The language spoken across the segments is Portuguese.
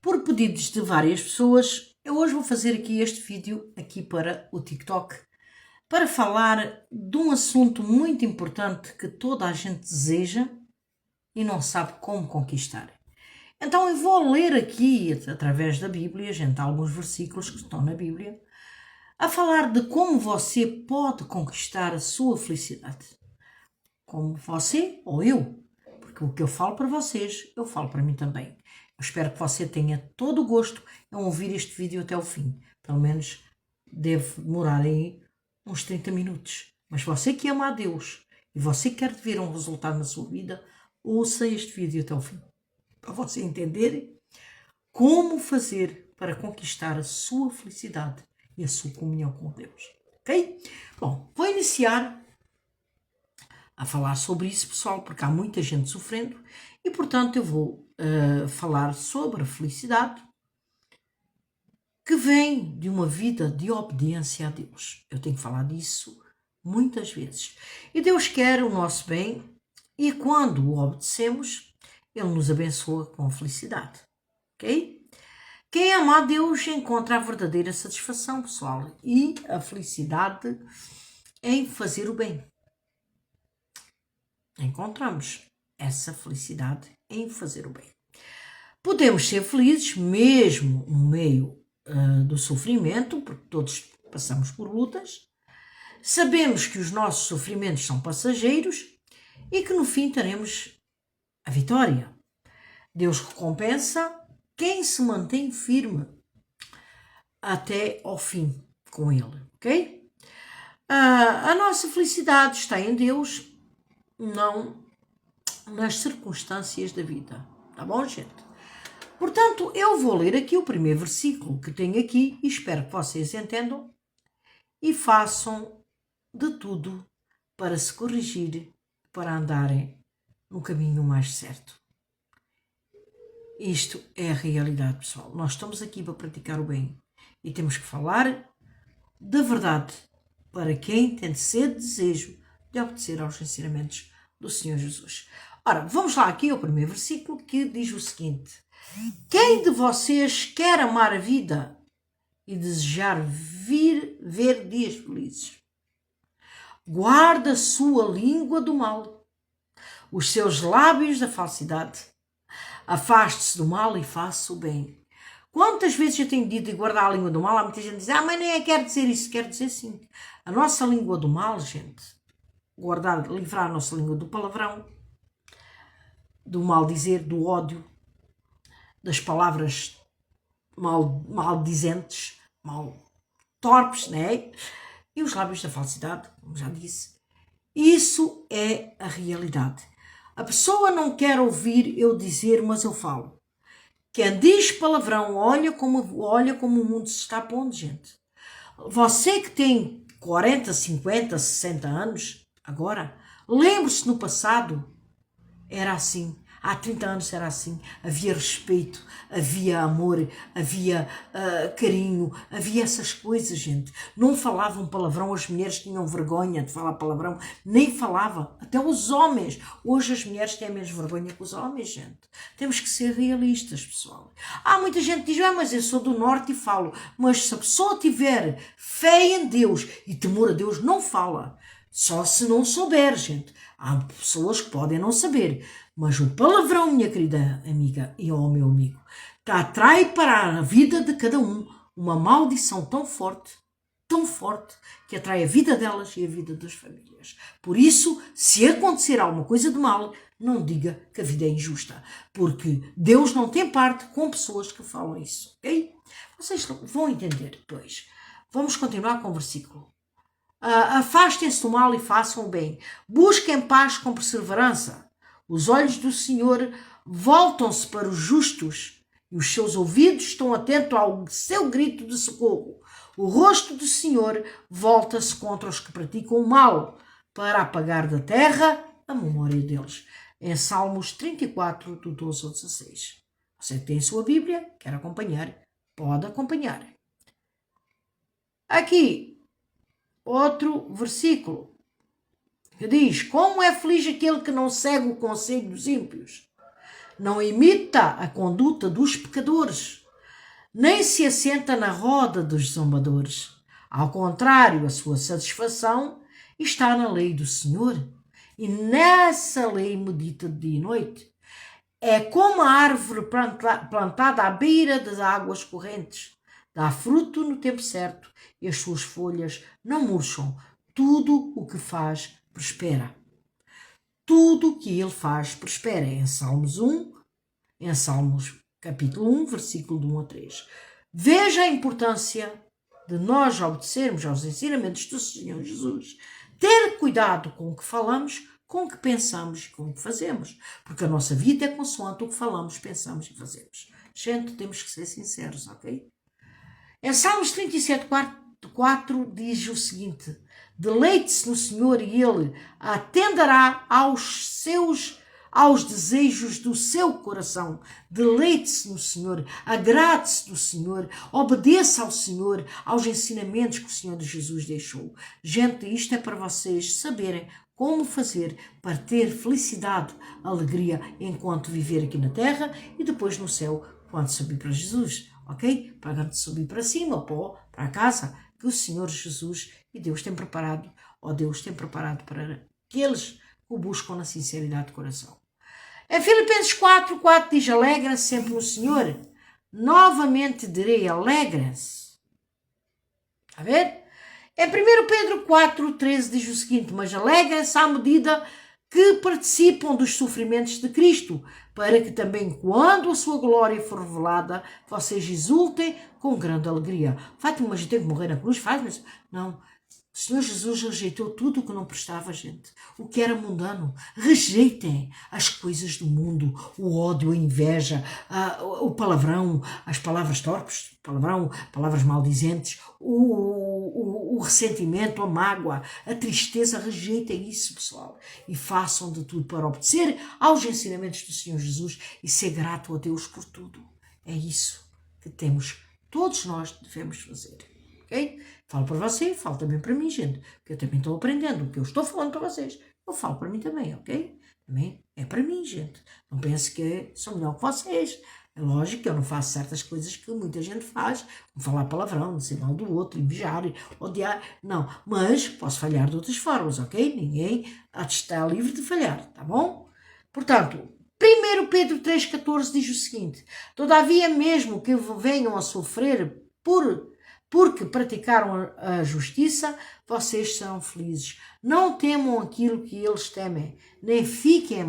Por pedidos de várias pessoas, eu hoje vou fazer aqui este vídeo aqui para o TikTok para falar de um assunto muito importante que toda a gente deseja e não sabe como conquistar. Então eu vou ler aqui, através da Bíblia, gente, alguns versículos que estão na Bíblia, a falar de como você pode conquistar a sua felicidade. Como você ou eu. Porque o que eu falo para vocês, eu falo para mim também. Eu espero que você tenha todo o gosto em ouvir este vídeo até o fim. Pelo menos deve demorar aí uns 30 minutos. Mas você que ama a Deus e você quer ver um resultado na sua vida, ouça este vídeo até o fim. Para você entender como fazer para conquistar a sua felicidade e a sua comunhão com Deus. Ok? Bom, vou iniciar a falar sobre isso, pessoal, porque há muita gente sofrendo e, portanto, eu vou falar sobre a felicidade que vem de uma vida de obediência a Deus. Eu tenho que falar disso muitas vezes. E Deus quer o nosso bem e quando o obedecemos, Ele nos abençoa com a felicidade. Ok? Quem ama a Deus encontra a verdadeira satisfação, pessoal, e a felicidade em fazer o bem. Encontramos essa felicidade em fazer o bem. Podemos ser felizes mesmo no meio do sofrimento, porque todos passamos por lutas. Sabemos que os nossos sofrimentos são passageiros e que no fim teremos a vitória. Deus recompensa quem se mantém firme até ao fim com Ele, ok? A nossa felicidade está em Deus, não nas circunstâncias da vida. Tá bom, gente? Portanto, eu vou ler aqui o primeiro versículo que tenho aqui e espero que vocês entendam e façam de tudo para se corrigir, para andarem no caminho mais certo. Isto é a realidade, pessoal. Nós estamos aqui para praticar o bem e temos que falar da verdade para quem tem sede e desejo de obedecer aos ensinamentos do Senhor Jesus. Ora, vamos lá aqui ao primeiro versículo que diz o seguinte: quem de vocês quer amar a vida e desejar ver dias felizes? Guarda a sua língua do mal, os seus lábios da falsidade. Afaste-se do mal e faça o bem. Quantas vezes eu tenho dito de guardar a língua do mal? Há muita gente que diz, mas nem quer dizer isso. Quer dizer sim. A nossa língua do mal, gente, livrar a nossa língua do palavrão, do mal dizer, do ódio, das palavras maldizentes, mal torpes, né? E os lábios da falsidade, como já disse. Isso é a realidade. A pessoa não quer ouvir eu dizer, mas eu falo. Quem diz palavrão, olha como o mundo se está pondo, gente. Você que tem 40, 50, 60 anos, agora, lembre-se no passado, era assim. Há 30 anos era assim. Havia respeito, havia amor, havia carinho, havia essas coisas, gente. Não falavam palavrão, as mulheres tinham vergonha de falar palavrão, nem falavam. Até os homens. Hoje as mulheres têm menos vergonha que os homens, gente. Temos que ser realistas, pessoal. Há muita gente que diz, mas eu sou do norte e falo. Mas se a pessoa tiver fé em Deus e temor a Deus, não fala. Só se não souber, gente. Há pessoas que podem não saber. Mas o palavrão, minha querida amiga e meu amigo, atrai para a vida de cada um uma maldição tão forte, que atrai a vida delas e a vida das famílias. Por isso, se acontecer alguma coisa de mal, não diga que a vida é injusta, porque Deus não tem parte com pessoas que falam isso, ok? Vocês vão entender depois. Vamos continuar com o versículo. Afastem-se do mal e façam o bem. Busquem paz com perseverança. Os olhos do Senhor voltam-se para os justos e os seus ouvidos estão atentos ao seu grito de socorro. O rosto do Senhor volta-se contra os que praticam o mal, para apagar da terra a memória deles. Em Salmos 34, do 12 ao 16. Você que tem a sua Bíblia, quer acompanhar, pode acompanhar. Aqui, outro versículo que diz, como é feliz aquele que não segue o conselho dos ímpios, não imita a conduta dos pecadores, nem se assenta na roda dos zombadores. Ao contrário, a sua satisfação está na lei do Senhor, e nessa lei medita de dia e noite. É como a árvore plantada à beira das águas correntes. Dá fruto no tempo certo e as suas folhas não murcham. Tudo o que faz prospera. Tudo o que ele faz prospera. Em Salmos capítulo 1, versículo de 1 a 3. Veja a importância de nós obedecermos aos ensinamentos do Senhor Jesus. Ter cuidado com o que falamos, com o que pensamos e com o que fazemos. Porque a nossa vida é consoante o que falamos, pensamos e fazemos. Gente, temos que ser sinceros, ok? Em Salmos 37, 4 diz o seguinte: deleite-se no Senhor e Ele atenderá aos desejos do seu coração. Deleite-se no Senhor, agrade-se do Senhor, obedeça ao Senhor, aos ensinamentos que o Senhor Jesus deixou. Gente, isto é para vocês saberem como fazer para ter felicidade, alegria enquanto viver aqui na terra e depois no céu quando subir para Jesus, ok? Para subir para cima, para a casa que o Senhor Jesus e Deus tem preparado, ou Deus tem preparado para aqueles que o buscam na sinceridade de coração. Em Filipenses 4, 4 diz: alegra-se sempre no Senhor. Novamente direi, alegra-se. Está a ver? Em 1 Pedro 4, 13 diz o seguinte: mas alegrem-se à medida que participam dos sofrimentos de Cristo, para que também, quando a sua glória for revelada, vocês exultem com grande alegria. Fátima, mas tem que morrer na cruz? Faz-me. Não. O Senhor Jesus rejeitou tudo o que não prestava, gente. O que era mundano. Rejeitem as coisas do mundo, o ódio, a inveja, o palavrão, as palavras torpes, palavrão, palavras maldizentes, o ressentimento, a mágoa, a tristeza. Rejeitem isso, pessoal. E façam de tudo para obedecer aos ensinamentos do Senhor Jesus e ser grato a Deus por tudo. É isso que todos nós devemos fazer. Okay? Falo para você, falo também para mim, gente, porque eu também estou aprendendo o que eu estou falando para vocês. Eu falo para mim também, ok? Também é para mim, gente. Não pense que sou melhor que vocês. É lógico que eu não faço certas coisas que muita gente faz, como falar palavrão, dizer mal do outro, invejar, odiar. Não, mas posso falhar de outras formas, ok? Ninguém está livre de falhar, tá bom? Portanto, 1 Pedro 3,14 diz o seguinte: todavia, mesmo que venham a sofrer porque praticaram a justiça, vocês serão felizes. Não temam aquilo que eles temem, nem fiquem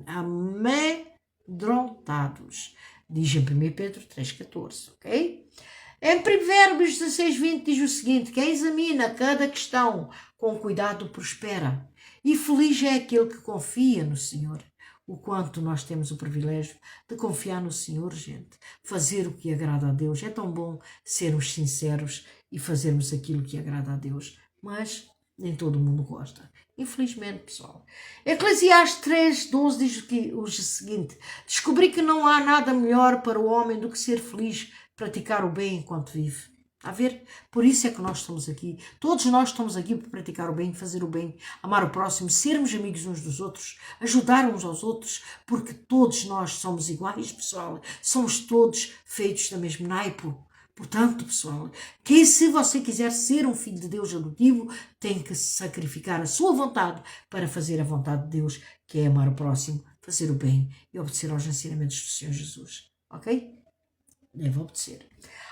amedrontados. Diz em 1 Pedro 3,14, ok? Em Provérbios 16:20 diz o seguinte: quem examina cada questão com cuidado prospera, e feliz é aquele que confia no Senhor. O quanto nós temos o privilégio de confiar no Senhor, gente. Fazer o que agrada a Deus. É tão bom sermos sinceros e fazermos aquilo que agrada a Deus. Mas nem todo mundo gosta. Infelizmente, pessoal. Eclesiastes 3:12 diz o seguinte: descobri que não há nada melhor para o homem do que ser feliz, praticar o bem enquanto vive. A ver? Por isso é que nós estamos aqui. Todos nós estamos aqui para praticar o bem, fazer o bem, amar o próximo, sermos amigos uns dos outros, ajudar uns aos outros, porque todos nós somos iguais, pessoal. Somos todos feitos da mesma naipe. Portanto, pessoal, que se você quiser ser um filho de Deus adotivo, tem que sacrificar a sua vontade para fazer a vontade de Deus, que é amar o próximo, fazer o bem e obedecer aos ensinamentos do Senhor Jesus. Ok? Deve obedecer.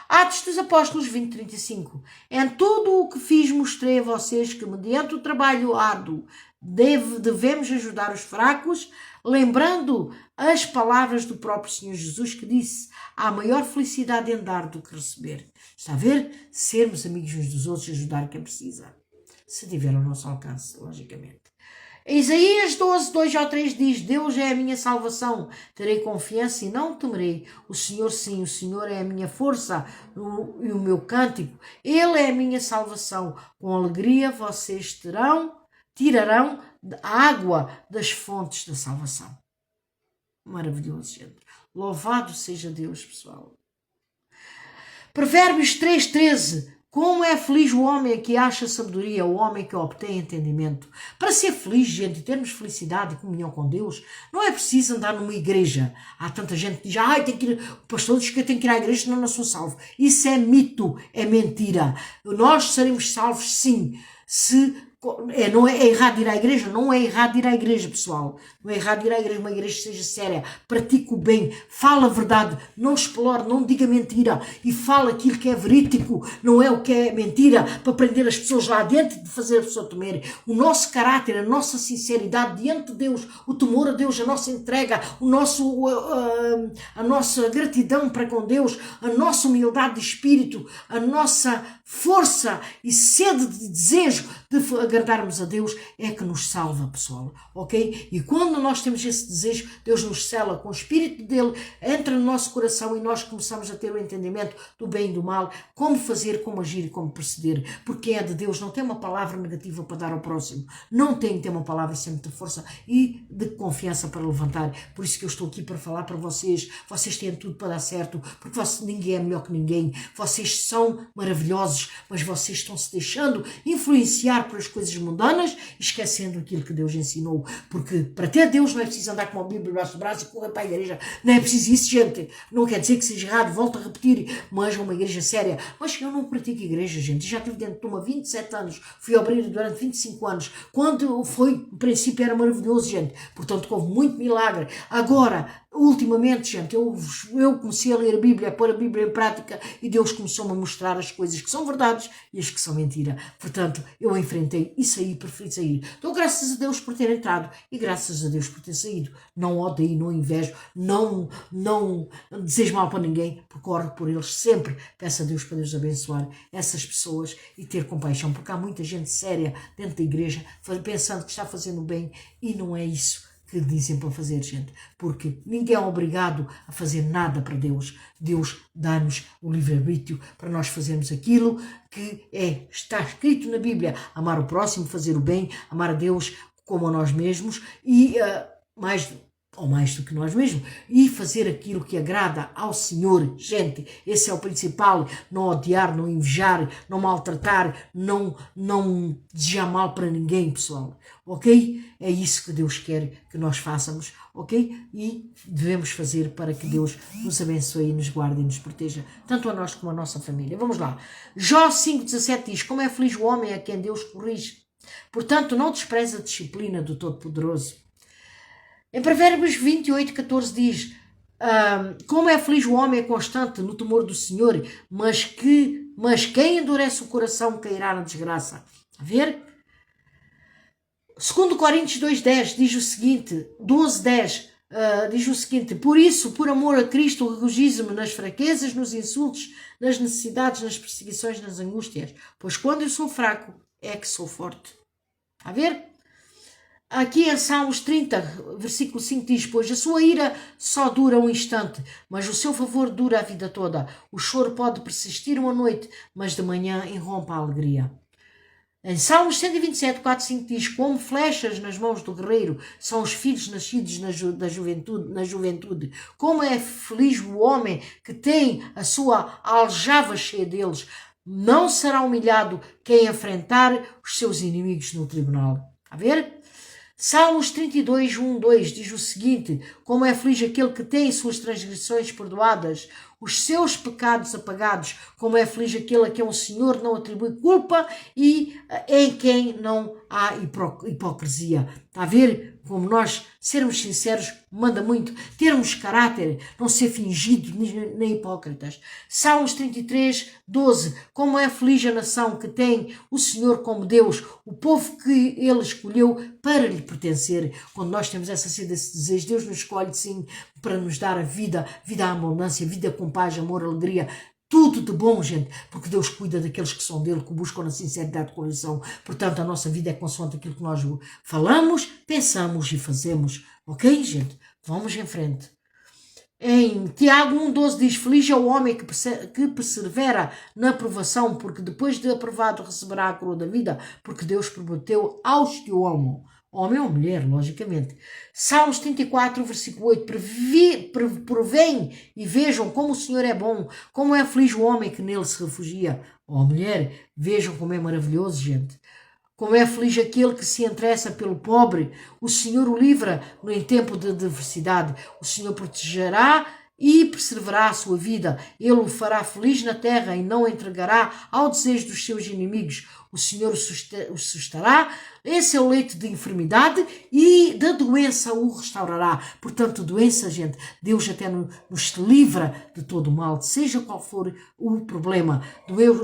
Atos dos Apóstolos 20:35. Em tudo o que fiz mostrei a vocês que mediante o trabalho árduo devemos ajudar os fracos, lembrando as palavras do próprio Senhor Jesus que disse: há maior felicidade em dar do que receber. Está a ver? Sermos amigos uns dos outros e ajudar quem precisa. Se tiver ao nosso alcance, logicamente. Isaías 12:2-3 diz: Deus é a minha salvação, terei confiança e não temerei. O Senhor, sim, o Senhor é a minha força e o meu cântico. Ele é a minha salvação. Com alegria vocês tirarão a água das fontes da salvação. Maravilhoso, gente. Louvado seja Deus, pessoal. Provérbios 3:13. Como é feliz o homem que acha sabedoria, o homem que obtém entendimento. Para ser feliz, gente, termos felicidade e comunhão com Deus, não é preciso andar numa igreja. Há tanta gente que diz, tem que ir, o pastor diz que eu tenho que ir à igreja, senão não sou salvo. Isso é mito, é mentira. Nós seremos salvos, sim, se... Não é errado ir à igreja? Não é errado ir à igreja, pessoal. Não é errado ir à igreja, uma igreja que seja séria, pratique o bem, fala a verdade, não explore, não diga mentira e fala aquilo que é verídico, não é o que é mentira, para prender as pessoas lá dentro e de fazer a pessoa temer. O nosso caráter, a nossa sinceridade diante de Deus, o temor a Deus, a nossa entrega, a nossa gratidão para com Deus, a nossa humildade de espírito, a nossa força e sede de desejo de agradarmos a Deus é que nos salva, pessoal, ok? E quando nós temos esse desejo, Deus nos sela com o Espírito dele, entra no nosso coração e nós começamos a ter o entendimento do bem e do mal, como fazer, como agir e como proceder, porque é de Deus, não tem uma palavra negativa para dar ao próximo, não tem que ter uma palavra sempre de força e de confiança para levantar. Por isso que eu estou aqui para falar para vocês, vocês têm tudo para dar certo, porque ninguém é melhor que ninguém, vocês são maravilhosos, mas vocês estão-se deixando influenciar por as coisas mundanas, esquecendo aquilo que Deus ensinou, porque para ter Deus não é preciso andar com a Bíblia debaixo do braço e correr para a igreja, não é preciso isso, gente, não quer dizer que seja errado, volto a repetir, mas é uma igreja séria. Mas eu não pratico igreja, gente, já estive dentro de uma 27 anos, fui obreiro durante 25 anos, quando foi, no princípio era maravilhoso, gente, portanto houve muito milagre. Agora, ultimamente, gente, eu comecei a ler a Bíblia, a pôr a Bíblia em prática e Deus começou-me a mostrar as coisas que são verdades e as que são mentira. Portanto, eu enfrentei e saí, preferi sair. Então, graças a Deus por ter entrado e graças a Deus por ter saído. Não odeio, não invejo, não desejo mal para ninguém, porque oro por eles sempre. Peço a Deus para Deus abençoar essas pessoas e ter compaixão, porque há muita gente séria dentro da igreja pensando que está fazendo bem e não é isso que dizem para fazer, gente, porque ninguém é obrigado a fazer nada para Deus. Deus dá-nos o livre-arbítrio para nós fazermos aquilo que está escrito na Bíblia, amar o próximo, fazer o bem, amar a Deus como a nós mesmos e mais do que nós mesmos, e fazer aquilo que agrada ao Senhor. Gente, esse é o principal, não odiar, não invejar, não maltratar, não desejar mal para ninguém, pessoal, ok? É isso que Deus quer que nós façamos, ok? E devemos fazer para que Deus nos abençoe, nos guarde e nos proteja, tanto a nós como a nossa família. Vamos lá. Jó 5,17 diz, como é feliz o homem a quem Deus corrige. Portanto, não despreze a disciplina do Todo-Poderoso. Em Provérbios 28,14 diz, como é feliz o homem constante no temor do Senhor, mas quem endurece o coração cairá na desgraça. A ver? 2 Coríntios 2,10 diz o seguinte, 12,10 diz o seguinte, por isso, por amor a Cristo, regozijo-me nas fraquezas, nos insultos, nas necessidades, nas perseguições, nas angústias, pois quando eu sou fraco, é que sou forte. A ver? Aqui em Salmos 30, versículo 5 diz, pois a sua ira só dura um instante, mas o seu favor dura a vida toda. O choro pode persistir uma noite, mas de manhã irrompe a alegria. Em Salmos 127, 4, 5 diz, como flechas nas mãos do guerreiro são os filhos nascidos na juventude. Como é feliz o homem que tem a sua aljava cheia deles. Não será humilhado quem enfrentar os seus inimigos no tribunal. A ver? Salmos 32, 1, 2 diz o seguinte, como é feliz aquele que tem suas transgressões perdoadas, os seus pecados apagados, como é feliz aquele a quem o Senhor não atribui culpa e em quem não há hipocrisia. Está a ver? Como nós sermos sinceros manda muito, termos caráter, não ser fingido nem hipócritas. Salmos 33, 12. Como é feliz a nação que tem o Senhor como Deus, o povo que Ele escolheu para lhe pertencer. Quando nós temos esse desejo, Deus nos escolhe sim para nos dar a vida à abundância, vida com paz, amor, alegria, tudo de bom, gente, porque Deus cuida daqueles que são dele, que o buscam na sinceridade de coração. Portanto, a nossa vida é consoante aquilo que nós falamos, pensamos e fazemos. Ok, gente? Vamos em frente. Em Tiago 1,12 diz, feliz é o homem que persevera na aprovação, porque depois de aprovado receberá a coroa da vida, porque Deus prometeu aos que o amam. homem ou mulher, logicamente. Salmos 34, versículo 8, provém e vejam como o Senhor é bom, como é feliz o homem que nele se refugia. Ó mulher, vejam como é maravilhoso, gente. Como é feliz aquele que se interessa pelo pobre. O Senhor o livra em tempo de adversidade. O Senhor protegerá e preservará a sua vida. Ele o fará feliz na terra e não o entregará ao desejo dos seus inimigos. O Senhor o sustará, esse é o leito de enfermidade, e da doença o restaurará. Portanto, doença, gente, Deus até nos livra de todo o mal, seja qual for o problema.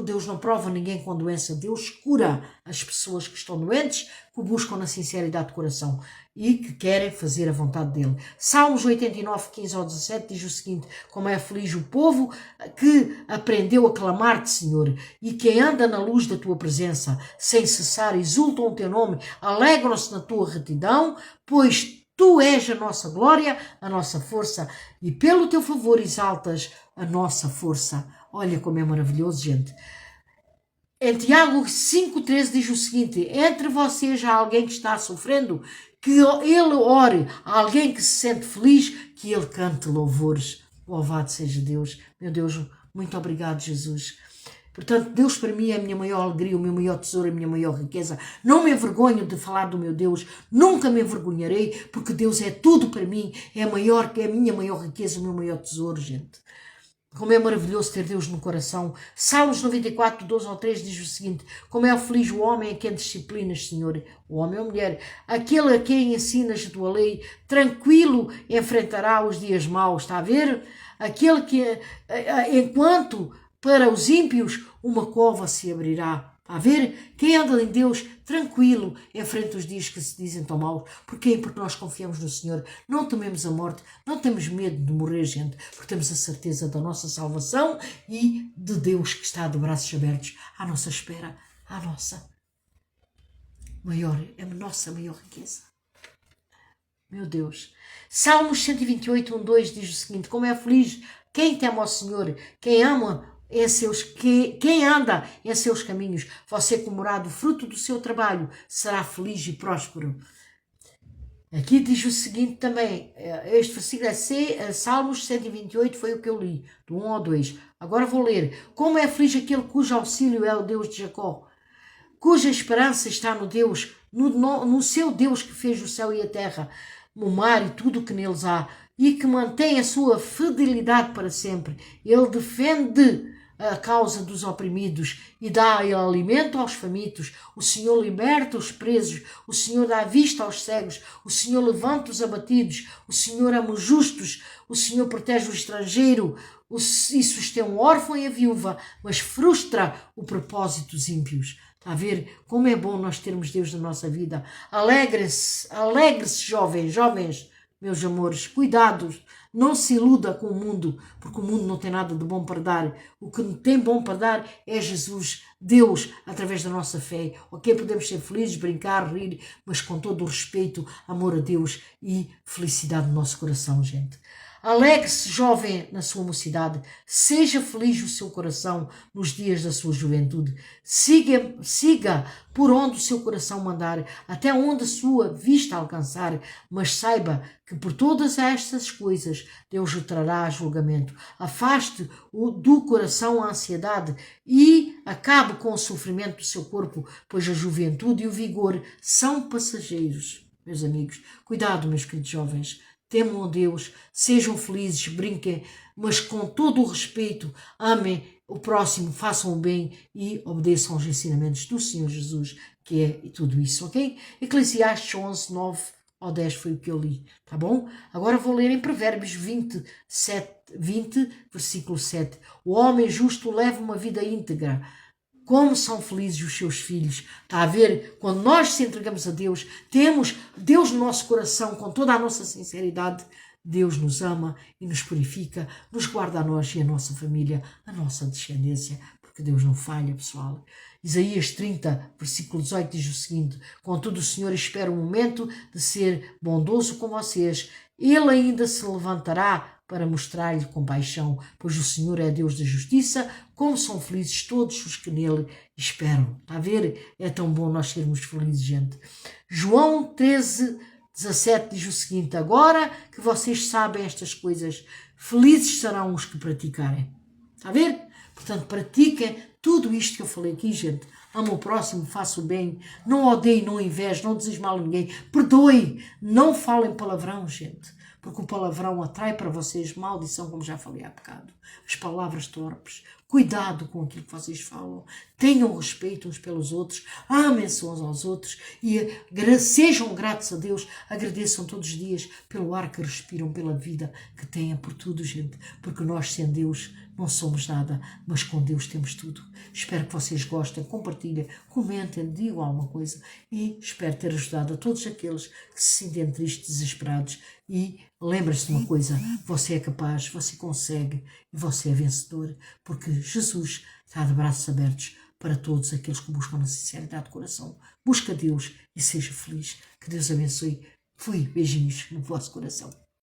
Deus não prova ninguém com doença, Deus cura as pessoas que estão doentes, que o buscam na sinceridade de coração e que querem fazer a vontade dele. Salmos 89, 15 ao 17 diz o seguinte: como é feliz o povo que aprendeu a clamar-te, Senhor, e que anda na luz da tua presença, sem cessar, exultam o teu nome, alegram-se na tua retidão, pois tu és a nossa glória, a nossa força, e pelo teu favor exaltas a nossa força. Olha como é maravilhoso, gente. Em Tiago 5,13 diz o seguinte: entre vocês há alguém que está sofrendo, que ele ore, há alguém que se sente feliz, que ele cante louvores. Louvado seja Deus. Meu Deus, muito obrigado, Jesus. Portanto, Deus para mim é a minha maior alegria, o meu maior tesouro, a minha maior riqueza. Não me envergonho de falar do meu Deus, nunca me envergonharei, porque Deus é tudo para mim, é maior, é a minha maior riqueza, o meu maior tesouro, gente. Como é maravilhoso ter Deus no coração. Salmos 94, 12 ao 3 diz o seguinte: como é feliz o homem a quem disciplinas, Senhor, o homem ou mulher, aquele a quem ensinas a tua lei, tranquilo enfrentará os dias maus, está a ver? Aquele que, enquanto para os ímpios uma cova se abrirá. A ver, quem anda em Deus, tranquilo, enfrenta os dias que se dizem tão maus. Porquê? Porque nós confiamos no Senhor. Não tememos a morte, não temos medo de morrer, gente, porque temos a certeza da nossa salvação e de Deus que está de braços abertos à nossa espera, à nossa maior, é a nossa maior riqueza. Meu Deus. Salmos 128, 1, 2 diz o seguinte: como é feliz quem teme ao Senhor, quem ama quem anda em seus caminhos. Você comerá do fruto do seu trabalho, será feliz e próspero. Aqui diz o seguinte também, este versículo é Salmos 128, foi o que eu li, do 1 ao 2. Agora vou ler: como é feliz aquele cujo auxílio é o Deus de Jacó, cuja esperança está no Deus, no seu Deus que fez o céu e a terra, o mar e tudo o que neles há, e que mantém a sua fidelidade para sempre. Ele defende a causa dos oprimidos e dá alimento aos famintos. O Senhor liberta os presos, o Senhor dá vista aos cegos, o Senhor levanta os abatidos, o Senhor ama os justos, o Senhor protege o estrangeiro e sustém o órfão e a viúva, mas frustra o propósito dos ímpios. Está a ver como é bom nós termos Deus na nossa vida. Alegre-se, jovens, meus amores, cuidados, não se iluda com o mundo, porque o mundo não tem nada de bom para dar. O que tem bom para dar é Jesus, Deus, através da nossa fé. Ok, podemos ser felizes, brincar, rir, mas com todo o respeito, amor a Deus e felicidade no nosso coração, gente. Alegre-se, jovem, na sua mocidade. Seja feliz o seu coração nos dias da sua juventude. Siga por onde o seu coração mandar, até onde a sua vista alcançar. Mas saiba que por todas estas coisas Deus o trará a julgamento. Afaste do coração a ansiedade e acabe com o sofrimento do seu corpo, pois a juventude e o vigor são passageiros. Meus amigos, cuidado, meus queridos jovens. Temam a Deus, sejam felizes, brinquem, mas com todo o respeito, amem o próximo, façam o bem e obedeçam aos ensinamentos do Senhor Jesus, que é tudo isso, ok? Eclesiastes 11, 9 ao 10 foi o que eu li, tá bom? Agora vou ler em Provérbios 20, versículo 7. O homem justo leva uma vida íntegra. Como são felizes os seus filhos. Está a ver? Quando nós se entregamos a Deus, temos Deus no nosso coração, com toda a nossa sinceridade, Deus nos ama e nos purifica, nos guarda a nós e a nossa família, a nossa descendência, porque Deus não falha, pessoal. Isaías 30, versículo 18 diz o seguinte: contudo o Senhor espera um momento de ser bondoso com vocês. Ele ainda se levantará para mostrar-lhe compaixão, pois o Senhor é Deus da justiça. Como são felizes todos os que nele esperam. Está a ver? É tão bom nós sermos felizes, gente. João 13:17 diz o seguinte: agora que vocês sabem estas coisas, felizes serão os que praticarem. Está a ver? Portanto, pratiquem tudo isto que eu falei aqui, gente. Ama o próximo, faça o bem, não odeie, não inveje, não deseje mal a ninguém, perdoe, não falem palavrão, gente, porque o palavrão atrai para vocês maldição, como já falei há bocado. As palavras torpes, cuidado com aquilo que vocês falam, tenham respeito uns pelos outros, amem-se uns aos outros e sejam gratos a Deus, agradeçam todos os dias pelo ar que respiram, pela vida que têm, por tudo, gente, porque nós, sem Deus, não somos nada, mas com Deus temos tudo. Espero que vocês gostem, compartilhem, comentem, digam alguma coisa e espero ter ajudado a todos aqueles que se sentem tristes, desesperados. E lembre-se de uma coisa: você é capaz, você consegue e você é vencedor, porque Jesus está de braços abertos para todos aqueles que buscam na sinceridade de coração. Busca Deus e seja feliz. Que Deus abençoe. Fui, beijinhos no vosso coração.